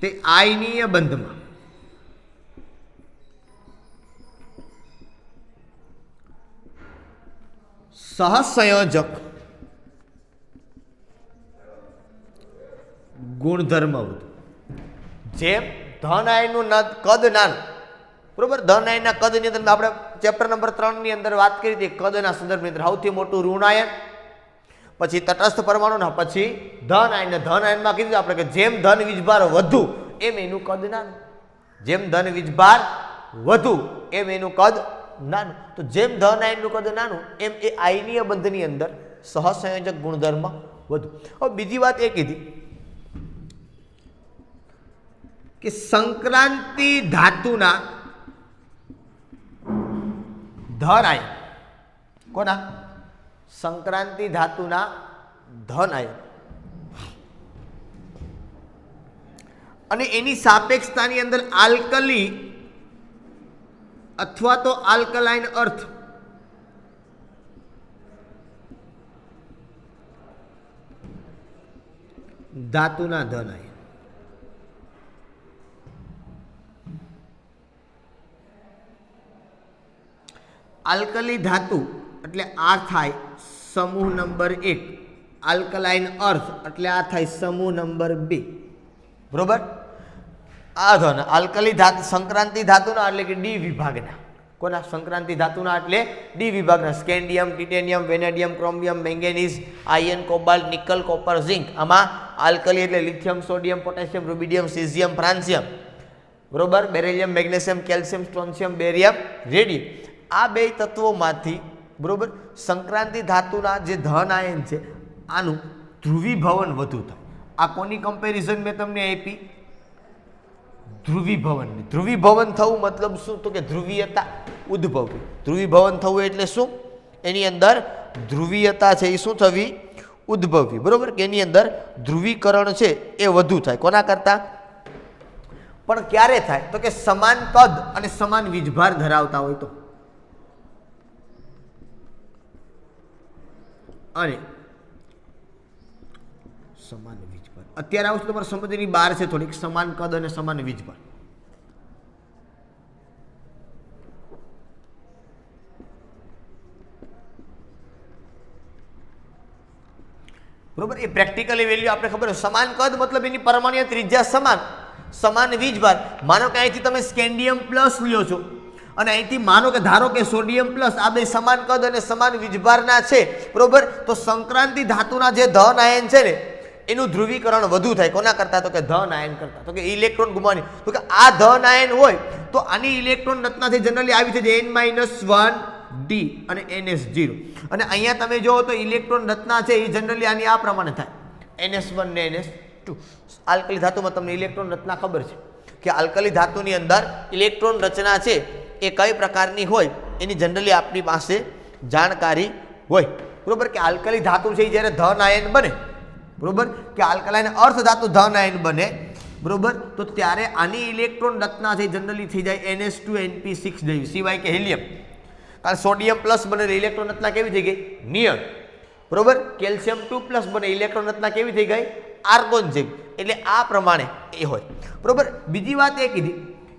તે આયનીય બંધમાં સહસંયોજક ગુણધર્મ વધુ. જેમ ધન આયનનું કદ નાનું, બરોબર, ધન આયનના કદની અંદર આપણે ચેપ્ટર નંબર 3 ની અંદર વાત કરી હતી. કદના સંદર્ભની અંદર સૌથી મોટું ઋણ આયન, પછી તટસ્થ પરમાણુ, પછી ધન આયન. ધન આયનમાં કીધું આપણે કે જેમ ધન વીજભાર વધુ એમ એનું કદ નાનું. જેમ ધન વીજભાર વધુ એમ એનું કદ નાનું. તો જેમ ધન આયનનું કદ નાનું એમ એ આયનીય બંધની અંદર સહસંયોજક ગુણધર્મ વધુ. હવે બીજી વાત એ કીધી કે સંક્રાંતિ ધાતુના ધન આયન, કોના? સંક્રાંતિ ધાતુના ધન આયન, અને એની સાપેક્ષતાની અંદર આલ્કલી અથવા તો આલ્કલાઇન અર્થ ધાતુના ધન આયન. આલ્કલી ધાતુ એટલે આ થાય સમૂહ નંબર 1, આલ્કલાઇન અર્થ એટલે આ થાય સમૂહ નંબર 2. બરોબર. આ ધન આલ્કલી ધાતુ સંક્રાંતિ ધાતુના એટલે કે ડી વિભાગના. કોના? સંક્રાંતિ ધાતુના એટલે ડી વિભાગના. Scandium, titanium, vanadium, chromium, manganese, iron, cobalt, nickel, copper, zinc. આમાં આલ્કલી એટલે lithium, sodium, potassium, rubidium, caesium, francium. બરોબર. Beryllium, magnesium, calcium, strontium, barium, radium. આ બે તત્વોમાંથી, બરોબર, સંક્રાંતિ ધાતુના જે ધન આયન છે આનું ધ્રુવીભવન વધુ થાય. આ કોની કમ્પેરિઝન મેં તમને આપી? ધ્રુવીભવન. ધ્રુવીભવન થવું મતલબ શું? તો કે ધ્રુવીયતા ઉદ્ભવવી. ધ્રુવીભવન થવું એટલે શું? એની અંદર ધ્રુવીયતા છે એ શું થવી? ઉદ્ભવવી. બરોબર કે એની અંદર ધ્રુવીકરણ છે એ વધુ થાય. કોના કરતા? પણ ક્યારે થાય? તો કે સમાન કદ અને સમાન વીજભાર ધરાવતા હોય તો. અને સમાન વીજભાર અત્યારે આવું તમારે સમજની બહાર છે થોડીક. સમાન કદ અને સમાન વીજભાર બરોબર. એ પ્રેક્ટિકલી વેલ્યુ આપણે ખબર છે. સમાન કદ મતલબ એની પરમાણ્વીય ત્રિજ્યા સમાન, સમાન વીજભાર. માનો કે અહીંથી તમે સ્કેન્ડિયમ પ્લસ લ્યો છો અને અહીંથી માનો કે ધારો કે સોડિયમ પ્લસ, આ બે સમાન કદ અને સમાન વીજભારના છે. બરોબર. તો સંક્રાંતિ ધાતુના જે ધન આયન છે ને એનું ધ્રુવીકરણ વધુ થાય. કોના કરતા? તો કે ધન આયન કરતા. તો કે ઇલેક્ટ્રોન ગુમાવવાની. તો કે આ ધન આયન હોય તો આની ઇલેક્ટ્રોન રચનાથી જનરલી આવી છે n-1d અને ns0. અને અહીંયા તમે જુઓ તો ઇલેક્ટ્રોન રચના છે એ જનરલી આની આ પ્રમાણે થાય ns1 ને ns2. આલ્કલી ધાતુમાં તમને ઇલેક્ટ્રોન રચના ખબર છે કે આલ્કલી ધાતુની અંદર ઇલેક્ટ્રોન રચના છે એ કઈ પ્રકારની હોય એની જનરલી આપણી પાસે જાણકારી હોય. બરોબર કે આલ્કલી ધાતુ છે જ્યારે ધન આયન બને, બરોબર કે આલ્કલાઇન અર્થ ધાતુ ધન આયન બને, બરોબર, તો ત્યારે આની ઇલેક્ટ્રોન રચના છે જનરલી થઈ જાય ns2np6 જેવી, સિવાય કે હિલિયમ. કારણ સોડિયમ પ્લસ બને ઇલેક્ટ્રોન રચના કેવી થઈ ગઈ? નિયન. બરોબર. કેલ્શિયમ 2 પ્લસ બને ઇલેક્ટ્રોન રચના કેવી થઈ ગઈ? આર્ગોન જેવી. એટલે આ પ્રમાણે એ હોય. બરોબર. બીજી વાત એ કીધી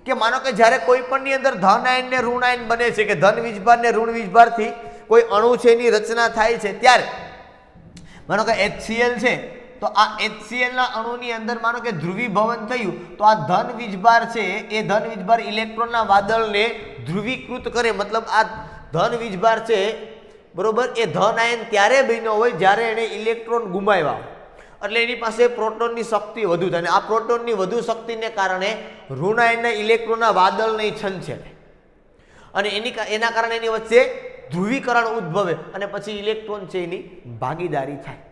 કે માનો કે જ્યારે કોઈ પણની અંદર ધન આયન ને ઋણ આયન બને છે કે ધન વીજભાર ને ઋણ વીજભારથી કોઈ અણુ છે એની રચના થાય છે ત્યારે માનો કે HCl છે તો આ HCl ના અણુની અંદર માનો કે ધ્રુવીભવન થયું તો આ ધન વીજભાર છે એ ધન વીજભાર ઇલેક્ટ્રોનના વાદળને ધ્રુવીકૃત કરે. મતલબ આ ધન વીજભાર છે બરોબર એ ધન આયન ત્યારે બન્યો હોય જ્યારે એને ઇલેક્ટ્રોન ગુમાવ્યા હોય. એટલે એની પાસે પ્રોટોનની શક્તિ વધુ થાય અને આ પ્રોટોનની વધુ શક્તિને કારણે ઋણ આયનના ઇલેક્ટ્રોનના વાદળને છંછેડે અને એના કારણે એની વચ્ચે ધ્રુવીકરણ ઉદ્ભવે અને પછી ઇલેક્ટ્રોન છે એની ભાગીદારી થાય.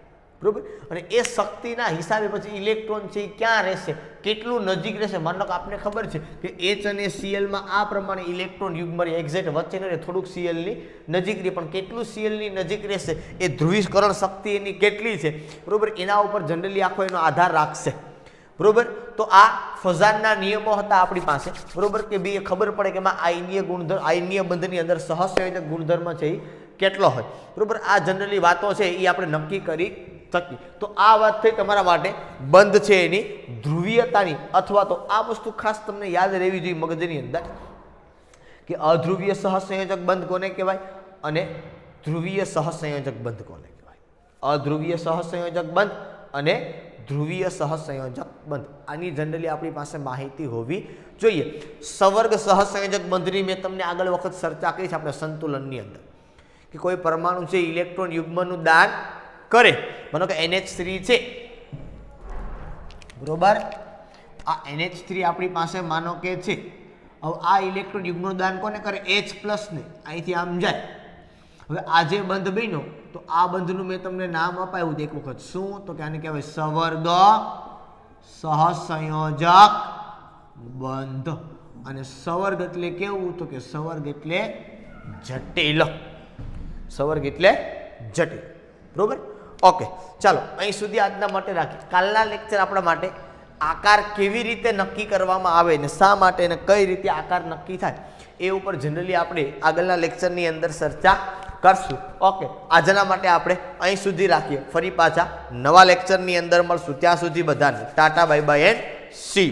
બરોબર. અને એ શક્તિના હિસાબે પછી ઇલેક્ટ્રોન છે એ ક્યાં રહેશે, કેટલું નજીક રહેશે. માનો કે આપને ખબર છે કે H અને Cl માં આ પ્રમાણે ઇલેક્ટ્રોન યુગ્મ એક્ઝેક્ટ વચ્ચે ન રહે, થોડુંક Cl ની નજીક રહે, પણ કેટલું Cl ની નજીક રહેશે એ ધ્રુવીકરણ શક્તિ એની કેટલી છે, બરોબર, એના ઉપર જનરલી આખો એનો આધાર રાખશે. બરોબર. તો આ ફઝાનના નિયમો હતા આપણી પાસે. બરોબર કે બે ખબર પડે કે એમાં આયનીય ગુણધર્મ, આયનીય બંધની અંદર સહસંયોજક ગુણધર્મ છે એ કેટલો હોય. બરોબર. આ જનરલી વાતો છે એ આપણે નક્કી કરી શકીએ. તો આ વાત થઈ તમારા માટે બંધ છે એની ધ્રુવીયતાની, અથવા તો આ વસ્તુ ખાસ તમને યાદ રહેવી જોઈએ મગજની અંદર કે અધ્રુવીય સહસંયોજક બંધ કોને કહેવાય અને ધ્રુવીય સહસંયોજક બંધ કોને કહેવાય. અધ્રુવીય સહસંયોજક બંધ અને ધ્રુવીય સહસંયોજક બંધ, આની જનરલી આપણી પાસે માહિતી હોવી જોઈએ. સવર્ગ સહસંયોજક બંધની મેં તમને આગળ વખત ચર્ચા કરી છે આપણે સંતુલનની અંદર કે કોઈ પરમાણુ છે ઇલેક્ટ્રોન યુગ્મનું દાન કરે. માનો કે NH3 છે, બરોબર, આ NH3 આપણી પાસે માનો કે છે. હવે આ ઇલેક્ટ્રોન યુગ્મનું દાન કોને કરે? H+ ને. અહીંથી આમ જાય. હવે આ જે બંધ બન્યો તો આ બંધનું મેં તમને નામ અપાયું એક વખત. શું? તો કે આને કહેવાય સવર્ગ સહસંયોજક બંધ. અને સવર્ગ એટલે કેવું? તો કે સવર્ગ એટલે જટિલ. સવર્ગ એટલે જટિલ. બરોબર. ઓકે, ચાલો અહીં સુધી આજના માટે રાખીએ. કાલના લેક્ચર આપણા માટે આકાર કેવી રીતે નક્કી કરવામાં આવે ને શા માટે અને કઈ રીતે આકાર નક્કી થાય એ ઉપર જનરલી આપણે આગળના લેક્ચરની અંદર ચર્ચા કરશું. ઓકે, આજના માટે આપણે અહીં સુધી રાખીએ. ફરી પાછા નવા લેક્ચરની અંદર મળશું. ત્યાં સુધી બધાને Tata, bye bye and C.